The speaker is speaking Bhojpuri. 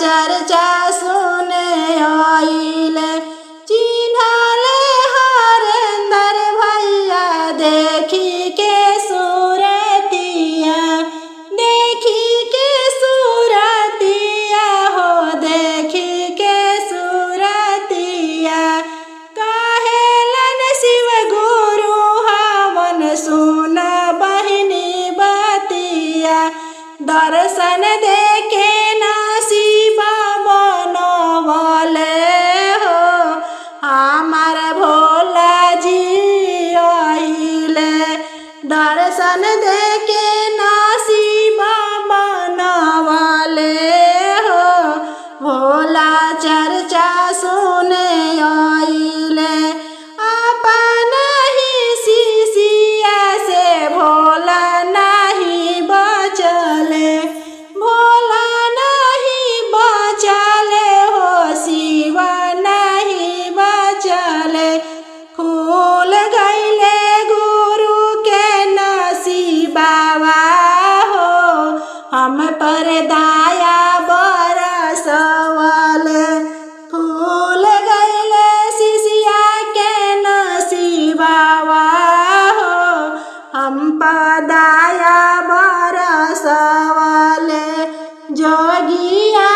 चर्चा सुने आइले चिन्हले हरेंद्र भैया देखी के सूरतिया हो देखी के सूरतिया काहेलन शिव गुरु हवन सुन बहिनी बतिया दर्शन देखे नसीब बनवले हो हमार भोला जी आइले दर्शन देखे नसीब बनवले हो भोला चर्चा सुने आइले अपन ही शिष्या से भोला नहीं बचले हो शिव नहीं बचले खुल गईले गुरु के नसीबावा हो हम पर दाया बरसवले खुल गईले शिष्या के नसीबावा हो हम पर दाया बरसवले जोगिया